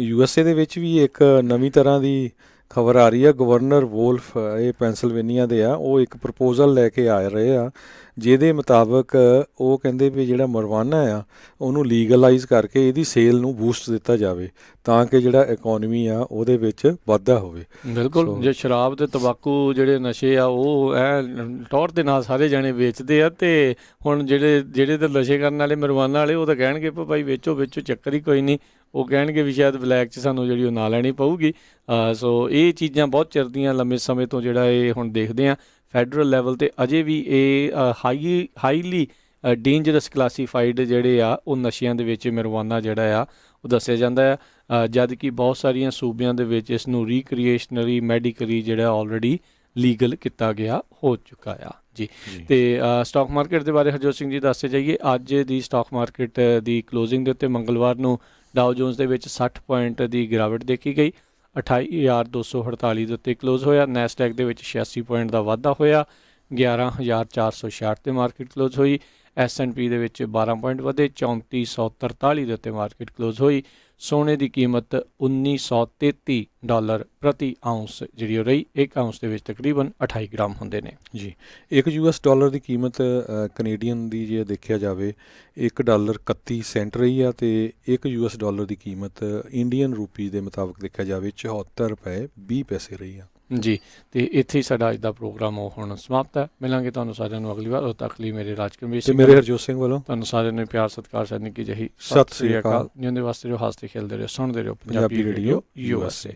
USA ਦੇ ਵਿੱਚ ਵੀ ਇੱਕ ਨਵੀਂ ਤਰ੍ਹਾਂ ਦੀ ਖਬਰ ਆ ਰਹੀ ਹੈ। ਗਵਰਨਰ ਵੋਲਫ ਇਹ ਪੈਂਸਿਲਵੇਨੀਆ ਦੇ ਆ, ਉਹ ਇੱਕ ਪ੍ਰਪੋਜ਼ਲ ਲੈ ਕੇ ਆ ਰਹੇ ਆ ਜਿਹਦੇ ਮੁਤਾਬਕ ਉਹ ਕਹਿੰਦੇ ਵੀ ਜਿਹੜਾ ਮਰਵਾਨਾ ਆ ਉਹਨੂੰ ਲੀਗਲਾਈਜ਼ ਕਰਕੇ ਇਹਦੀ ਸੇਲ ਨੂੰ ਬੂਸਟ ਦਿੱਤਾ ਜਾਵੇ ਤਾਂ ਕਿ ਜਿਹੜਾ ਇਕੋਨਮੀ ਆ ਉਹਦੇ ਵਿੱਚ ਵਾਧਾ ਹੋਵੇ। ਬਿਲਕੁਲ ਜੇ ਸ਼ਰਾਬ ਤੇ ਤੰਬਾਕੂ ਜਿਹੜੇ ਨਸ਼ੇ ਆ ਉਹ ਟੌਰ ਦੇ ਨਾਲ ਸਾਰੇ ਜਾਣੇ ਵੇਚਦੇ ਆ ਤੇ ਹੁਣ ਜਿਹੜੇ ਤਾਂ ਨਸ਼ੇ ਕਰਨ ਵਾਲੇ ਮਰਵਾਨਾ ਵਾਲੇ ਉਹ ਤਾਂ ਕਹਿਣਗੇ ਭਾਈ ਵੇਚੋ ਚੱਕਰ ਹੀ ਕੋਈ ਨਹੀਂ। ਉਹ ਕਹਿਣਗੇ ਵੀ ਸ਼ਾਇਦ ਬਲੈਕ 'ਚ ਸਾਨੂੰ ਜਿਹੜੀ ਉਹ ਨਾ ਲੈਣੀ ਪਊਗੀ। ਸੋ ਇਹ ਚੀਜ਼ਾਂ ਬਹੁਤ ਚਿਰ ਦੀਆਂ ਲੰਮੇ ਸਮੇਂ ਤੋਂ ਜਿਹੜਾ ਇਹ ਹੁਣ ਦੇਖਦੇ ਹਾਂ ਫੈਡਰਲ ਲੈਵਲ 'ਤੇ ਅਜੇ ਵੀ ਇਹ ਹਾਈਲੀ ਡੇਂਜਰਸ ਕਲਾਸੀਫਾਈਡ ਜਿਹੜੇ ਆ ਉਹ ਨਸ਼ਿਆਂ ਦੇ ਵਿੱਚ marijuana ਜਿਹੜਾ ਆ ਉਹ ਦੱਸਿਆ ਜਾਂਦਾ ਆ, ਜਦ ਕਿ ਬਹੁਤ ਸਾਰੀਆਂ ਸੂਬਿਆਂ ਦੇ ਵਿੱਚ ਇਸ ਨੂੰ ਰੀਕ੍ਰੀਏਸ਼ਨਲੀ ਮੈਡੀਕਲੀ ਜਿਹੜਾ ਆਲਰੇਡੀ ਲੀਗਲ ਕੀਤਾ ਗਿਆ ਹੋ ਚੁੱਕਾ ਆ ਜੀ। ਤੇ ਸਟਾਕ ਮਾਰਕੀਟ ਦੇ ਬਾਰੇ ਹਰਜੋਤ ਸਿੰਘ ਜੀ ਦੱਸਦੇ ਜਾਈਏ। ਅੱਜ ਦੀ ਸਟਾਕ ਮਾਰਕੀਟ ਦੀ ਕਲੋਜ਼ਿੰਗ ਦੇ ਉੱਤੇ ਮੰਗਲਵਾਰ ਨੂੰ ਡਾਓ ਜੋਨਸ ਦੇ ਵਿੱਚ 60 ਪੁਆਇੰਟ ਦੀ ਗਿਰਾਵਟ ਦੇਖੀ ਗਈ, 28,248 ਦੇ ਉੱਤੇ ਕਲੋਜ਼ ਹੋਇਆ। ਨੈਸਡੈਕ ਦੇ ਵਿੱਚ 86 ਪੁਆਇੰਟ ਦਾ ਵਾਧਾ ਹੋਇਆ, 11,466 ਤੇ ਮਾਰਕੀਟ ਕਲੋਜ਼ ਹੋਈ। S&P ਦੇ ਵਿੱਚ 12 ਪੁਆਇੰਟ ਵਧੇ, 3443 ਦੇ ਉੱਤੇ ਮਾਰਕੀਟ ਕਲੋਜ਼ ਹੋਈ। ਸੋਨੇ ਦੀ ਕੀਮਤ $1933 ਪ੍ਰਤੀ ਆਉਂਸ ਜਿਹੜੀ ਉਹ ਰਹੀ। ਇੱਕ ਆਉਂਸ ਦੇ ਵਿੱਚ ਤਕਰੀਬਨ 28 ਗ੍ਰਾਮ ਹੁੰਦੇ ਨੇ ਜੀ। $1 ਦੀ ਕੀਮਤ ਕੈਨੇਡੀਅਨ ਦੀ ਜੇ ਦੇਖਿਆ ਜਾਵੇ $1.31 ਰਹੀ ਆ, ਤੇ $1 ਦੀ ਕੀਮਤ ਇੰਡੀਅਨ ਰੂਪੀ ਦੇ ਮੁਤਾਬਕ ਦੇਖਿਆ ਜਾਵੇ ₹74.20 ਰਹੀ ਆ ਜੀ। ਤੇ ਇੱਥੇ ਹੀ ਸਾਡਾ ਅੱਜ ਦਾ ਪ੍ਰੋਗਰਾਮ ਉਹ ਹੁਣ ਸਮਾਪਤ ਹੈ। ਮਿਲਾਂਗੇ ਤੁਹਾਨੂੰ ਸਾਰਿਆਂ ਨੂੰ ਅਗਲੀ ਵਾਰ। ਉਦੋਂ ਤੱਕ ਲਈ ਮੇਰੇ ਰਾਜਕਮੇਸ਼ ਤੇ ਮੇਰੇ ਹਰਜੋਤ ਸਿੰਘ ਵੱਲੋਂ ਤੁਹਾਨੂੰ ਸਾਰਿਆਂ ਨੂੰ ਪਿਆਰ ਸਤਿਕਾਰ ਸੈਨਿਕ ਕੀ ਜਹੀ ਸਤਿ ਸ੍ਰੀ ਅਕਾਲ। ਜਿਉਂਦੇ ਵਾਸਤੇ ਰਹੋ, ਹੱਸਦੇ ਖੇਲਦੇ ਰਹੋ, ਸੁਣਦੇ ਰਹੋ ਪੰਜਾਬੀ ਰੇਡੀਓ USA।